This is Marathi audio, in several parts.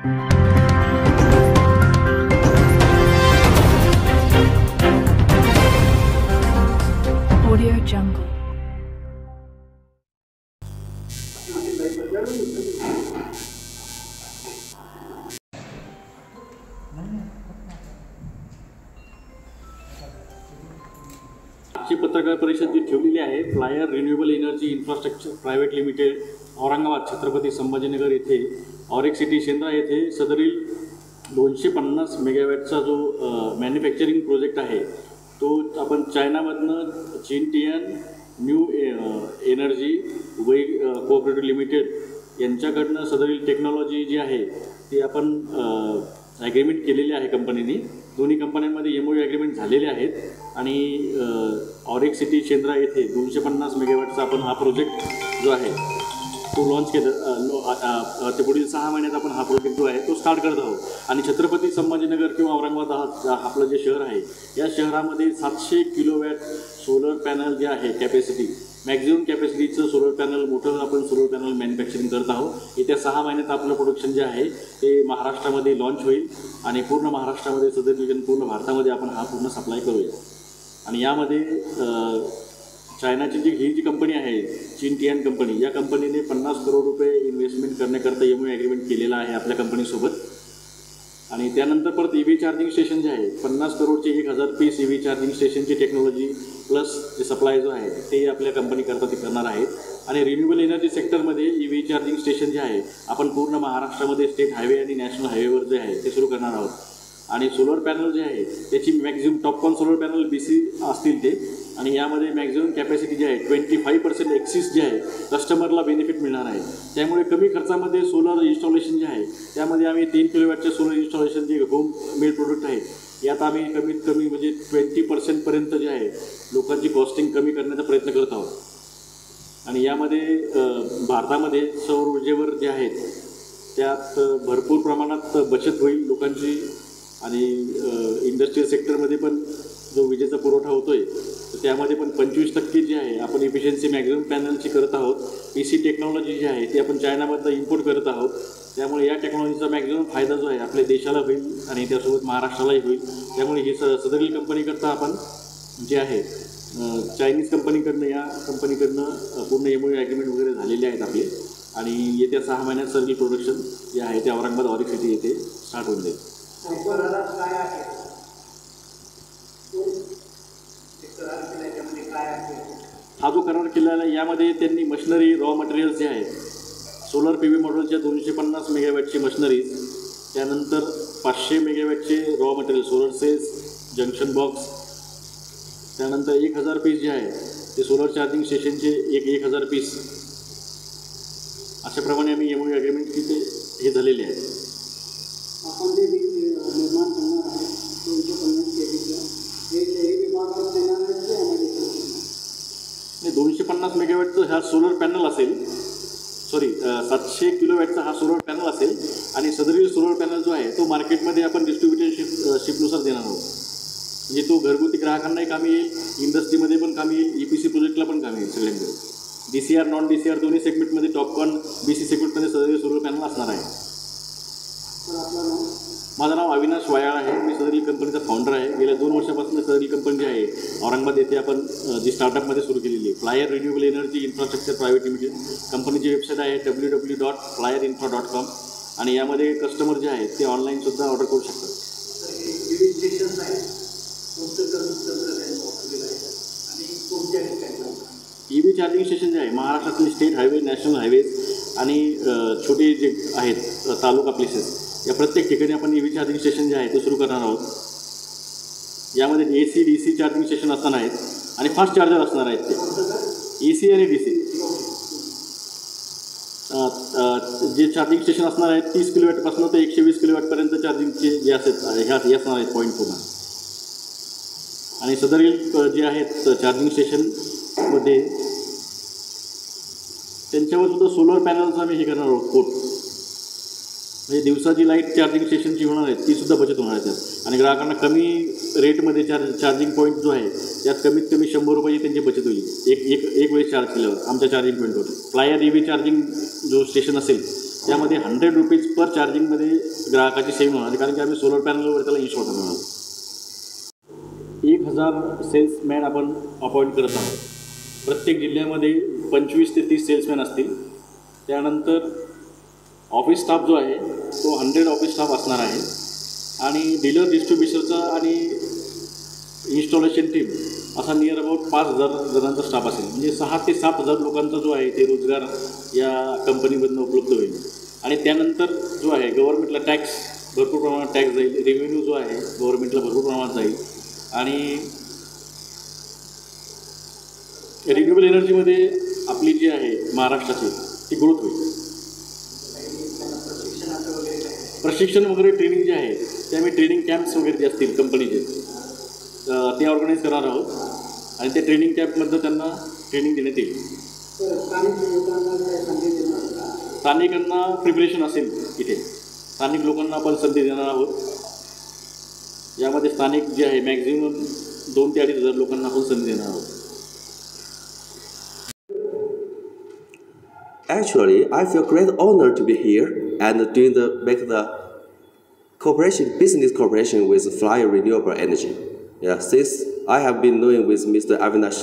Audio Jungle. आजची पत्रकार परिषद जी ठेवलेली आहे flyer renewable energy infrastructure private limited Aurangabad Chhatrapati Sambhajinagar येथे ऑरेक सिटी शेंद्रा येथे सदरील 250 मेगावॅटचा जो मॅन्युफॅक्चरिंग प्रोजेक्ट आहे तो आपण चायनामधनं चिनटियन न्यू एनर्जी वै कोऑपरेटिव्ह लिमिटेड यांच्याकडनं सदरील टेक्नॉलॉजी जी आहे ती आपण ॲग्रीमेंट केलेली आहे कंपनीने. दोन्ही कंपन्यांमध्ये MOU ॲग्रीमेंट झालेले आहेत आणि ऑरेक सिटी शेंद्रा येथे 250 मेगावॅटचा आपण हा प्रोजेक्ट जो आहे तो लॉन्च केलं. ते पुढील 6 महिन्यात आपण हा प्रोजेक्ट जो आहे तो स्टार्ट करत आहोत. आणि छत्रपती संभाजीनगर किंवा औरंगाबाद आपलं जे शहर आहे या शहरामध्ये 700 किलोवॅट सोलर पॅनल जे आहे कॅपॅसिटी मॅक्झिमम कॅपॅसिटीचं सोलर पॅनल मोठं आपण सोलर पॅनल मॅन्युफॅक्चरिंग करत आहोत. येत्या 6 महिन्यात आपलं प्रोडक्शन जे आहे ते महाराष्ट्रामध्ये लॉन्च होईल आणि पूर्ण महाराष्ट्रामध्ये सदर पूर्ण भारतामध्ये आपण हा पूर्ण सप्लाय करूया. आणि यामध्ये चायनाची ही जी कंपनी आहे चिनटियन कंपनी या कंपनीने 50 करोड रुपये इन्व्हेस्टमेंट करण्याकरता MOU ॲग्रीमेंट केलेला आहे आपल्या कंपनीसोबत. आणि त्यानंतर परत EV चार्जिंग स्टेशन जे आहे 50 करोडचे 1000 piece EV charging स्टेशनची technology plus जे सप्लाय जो आहे ते आपल्या कंपनीकरता ते करणार आहेत. आणि रिन्युएबल एनर्जी सेक्टरमध्ये EV चार्जिंग स्टेशन जे आहे आपण पूर्ण महाराष्ट्रामध्ये स्टेट हायवे आणि नॅशनल हायवेवर जे आहे ते सुरू करणार आहोत. आणि सोलर पॅनल जे आहे त्याची maximum Topcon solar panel BC असतील ते. आणि यामध्ये मॅक्झिमम कॅपॅसिटी जी आहे 25% एक्सिस जे आहे कस्टमरला बेनिफिट मिळणार आहे. त्यामुळे कमी खर्चामध्ये सोलर इन्स्टॉलेशन जे आहे त्यामध्ये आम्ही 3 किलोवॅटचे सोलर इन्स्टॉलेशन जे होम मेड प्रोडक्ट आहे यात आम्ही कमीत कमी म्हणजे 20% जे आहे लोकांची कॉस्टिंग कमी करण्याचा प्रयत्न करत आहोत. आणि यामध्ये भारतामध्ये सौर ऊर्जेवर जे आहेत त्यात भरपूर प्रमाणात बचत होईल लोकांची. आणि इंडस्ट्रियल सेक्टरमध्ये पण जो विजेचा पुरवठा होतो आहे तर त्यामध्ये पण 25% जे आहे आपण इफिशियन्सी मॅक्झिमम पॅनलची करत आहोत. PC टेक्नॉलॉजी जी आहे ती आपण चायनामधनं इम्पोर्ट करत आहोत. त्यामुळे या टेक्नॉलॉजीचा मॅक्झिमम फायदा जो आहे आपल्या देशाला होईल आणि त्यासोबत महाराष्ट्रालाही होईल. त्यामुळे ही सदरील कंपनीकरता आपण जे आहे चायनीज कंपनीकडनं या कंपनीकडनं पूर्ण MOU ॲग्रीमेंट वगैरे झालेले आहेत आपले. आणि येत्या 6 महिन्यात सदरील प्रोडक्शन जे आहे ते औरंगाबाद ऑरेक सिटी येथे स्टार्ट होऊन जाईल. हा जो करार केलेला आहे यामध्ये त्यांनी मशिनरी रॉ मटेरियल्स जे आहेत सोलर PV मॉडेलच्या 250 मेगावॅटची मशिनरीज, त्यानंतर 500 मेगावॅटचे raw material solar cells junction box, त्यानंतर 1000 पीस जे आहे ते सोलर चार्जिंग स्टेशनचे 1000 पीस अशाप्रमाणे आम्ही MOU ॲग्रीमेंट तिथे हे झालेले आहे. आपण जे निर्माण करणार आहे 250 केबीचं हे शहरी विभागात देणार आहे की नाही 250 मेगावॅटचं हा सोलर पॅनल असेल 700 किलोवॅटचा हा सोलर पॅनल असेल. आणि सदरील सोलर पॅनल जो आहे तो मार्केटमध्ये आपण डिस्ट्रीब्युटरशिपनुसार देणार आहोत. म्हणजे तो घरगुती ग्राहकांनाही कामी येईल, इंडस्ट्रीमध्ये पण कामी येईल, EPC प्रोजेक्टला पण कामी येईल. सगळ्यांकडे DCR नॉन DCR दोन्ही सेगमेंटमध्ये टॉपकॉन BC सेगमेंटमध्ये सदरील सोलर पॅनल असणार आहे. माझं नाव अविनाश वायाळ आहे. मी सदरील कंपनीचा फाउंडर आहे. गेल्या 2 वर्षापासून सदरील कंपनी जी आहे औरंगाबाद येथे आपण जी स्टार्टअपमध्ये सुरू केलेली आहे flyer renewable energy infrastructure private limited. कंपनीची वेबसाईट आहे www.flyerinfra.com. आणि यामध्ये कस्टमर जे आहेत ते ऑनलाईनसुद्धा ऑर्डर करू शकतात. EV चार्जिंग स्टेशन जे आहे महाराष्ट्रातले स्टेट हायवे नॅशनल हायवेज आणि छोटे जे आहेत तालुका प्लेसेस या प्रत्येक ठिकाणी आपण EV चार्जिंग स्टेशन जे आहे ते सुरू करणार आहोत. यामध्ये AC DC चार्जिंग स्टेशन असणार आहेत आणि फास्ट चार्जर असणार आहेत. ते AC आणि DC जे चार्जिंग स्टेशन असणार आहेत 30 किलोवॅटपासून ते 120 किलोवॅटपर्यंत चार्जिंगचे जे हे असणार आहेत पॉईंट पूर्ण. आणि सदरील जे आहेत चार्जिंग स्टेशनमध्ये त्यांच्यावर सुद्धा सोलर पॅनल्स आम्ही हे करणार आहोत कोट. म्हणजे दिवसाची लाईट चार्जिंग स्टेशनची होणार आहे तीसुद्धा बचत होणार आहे त्यात. आणि ग्राहकांना कमी रेटमध्ये चार्जिंग पॉईंट जो आहे त्यात कमीत कमी 100 रुपये त्यांची बचत होईल एक वेळेस चार्ज केल्यावर आमच्या चार्जिंग पॉईंटवर. फ्लायर EV चार्जिंग जो स्टेशन असेल त्यामध्ये 100 रुपीज पर चार्जिंगमध्ये ग्राहकाची सेव्हिंग होणार आहे, कारण की आम्ही सोलर पॅनलवर त्याला इन्स्टॉल करणार आहोत. 1000 सेल्समॅन आपण अपॉइंट करत आहोत. प्रत्येक जिल्ह्यामध्ये 25 ते 30 सेल्समॅन असतील. त्यानंतर ऑफिस स्टाफ जो आहे तो 100 ऑफिस स्टाफ असणार आहे. आणि डीलर डिस्ट्रीब्युशनचा आणि इन्स्टॉलेशन टीम असा नियर अबाउट 5000 जणांचा स्टाफ असेल. म्हणजे 6 ते 7000 लोकांचा जो आहे ते रोजगार या कंपनीमधून उपलब्ध होईल. आणि त्यानंतर जो आहे गव्हर्नमेंटला टॅक्स भरपूर प्रमाणात टॅक्स जाईल. रेव्हेन्यू जो आहे गव्हर्नमेंटला भरपूर प्रमाणात जाईल. आणि रिन्युएबल एनर्जीमध्ये आपली जी आहे महाराष्ट्राची ती ग्रोथ होईल. प्रशिक्षण वगैरे ट्रेनिंग जे आहे ते आम्ही ट्रेनिंग कॅम्प्स वगैरे जे असतील कंपनीचे ते ऑर्गनाईज करणार आहोत. आणि त्या ट्रेनिंग कॅम्पमधनं त्यांना ट्रेनिंग देण्यात येईल. स्थानिकांना प्रिपरेशन असेल इथे. स्थानिक लोकांना आपण संधी देणार आहोत. यामध्ये स्थानिक जे आहे मॅक्झिमम 2,000 ते 2,500 लोकांना आपण संधी देणार आहोत. Actually, I feel great honor to be here and make the business cooperation with Flyer Renewable Energy. Yeah, since I have been knowing with Mr. Avinash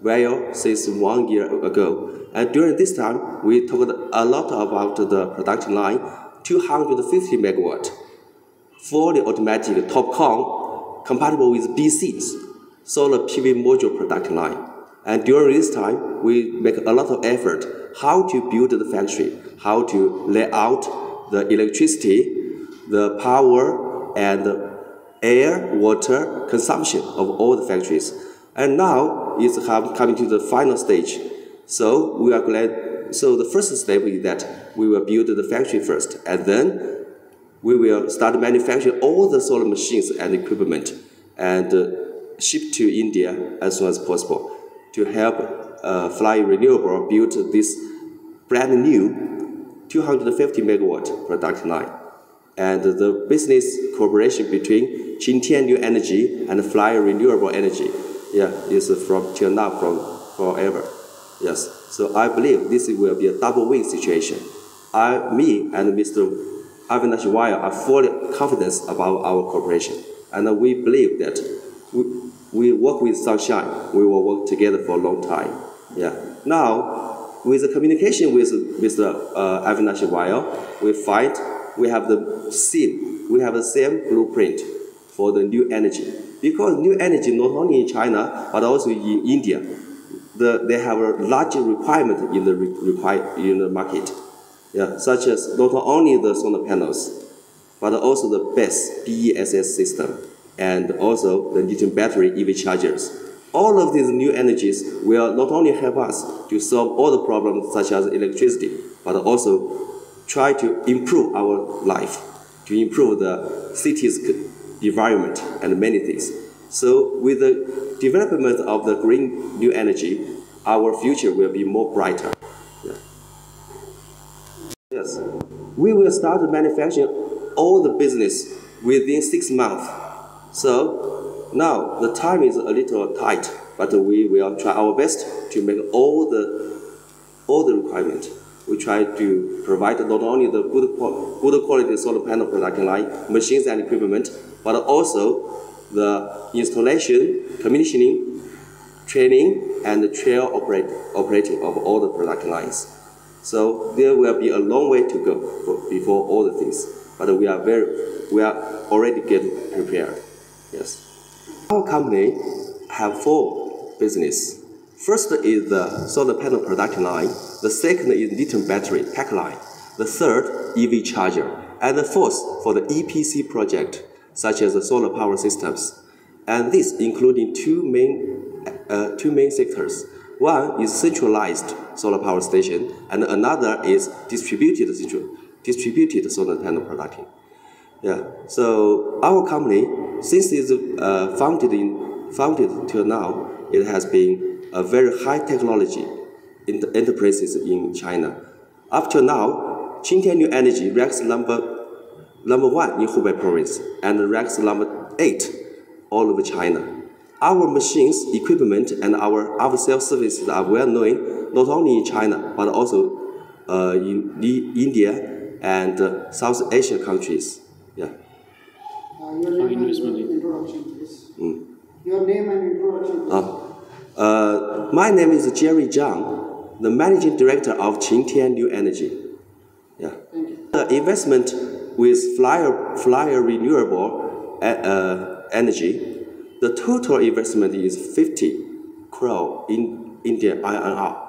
Vail since 1 year ago, and during this time we talked a lot about the production line, 250 megawatt, fully automatic TOPCon, compatible with BC's solar PV module production line. And during this time, we make a lot of effort how to build the factory, how to lay out the electricity, the power, and the air, water consumption of all the factories. And now it's coming to the final stage. So we are glad. So the first step is that we will build the factory first, and then we will start manufacturing all the solar machines and equipment and ship to India as soon as possible to help Fly Renewable build this brand new 250 megawatt production line. And the business cooperation between Qingtian New Energy and Fly Renewable Energy, is from till now, from forever. Yes, so I believe this will be a double win situation. Me and Mr. Avinash Vail are fully confident about our cooperation, and we believe that we work with Sunshine. We will work together for a long time. Yeah. Now, with the communication with Mr. Avinash Vail, we find we have the same blueprint for the new energy. Because new energy not only in China but also in India, they have a large requirement in the market. Yeah, such as not only the solar panels, but also the BESS BESS system, and also the lithium battery EV chargers. All of these new energies will not only help us to solve all the problems such as electricity, but also try to improve our life, to improve the city's environment and many things. So with the development of the green new energy, our future will be more brighter. Yeah. Yes, we will start manufacturing all the business within 6 months. So now the time is a little tight, but we will try our best to make all the requirement. We try to provide not only the good quality solar panel production line, machines and equipment, but also the installation, commissioning, training, and the trial operating of all the production lines. So there will be a long way to go before all the things, but we are already getting prepared. Yes. Our company have 4 business. First is the solar panel production line. The second is lithium battery pack line. The third, EV charger. And the fourth for the EPC project, such as the solar power systems. And this including two main sectors. One is centralized solar power station, and another is distributed solar panel production. Yeah. So our company, since it's founded till now, it has been a very high technology enterprises in China. Up to now, Qingtian New Energy ranks number 1 in Hubei province and ranks number 8 all over China. Our machines, equipment, and our after-sales services are well known not only in China but also in India and South Asia countries. Yeah. Your name and introduction, please. Your name and introduction, please. My name is Jerry Zhang, the managing director of Qingtian New Energy. Yeah. Thank you. The investment with Flyer Renewable Energy, the total investment is 50 crore in Indian INR.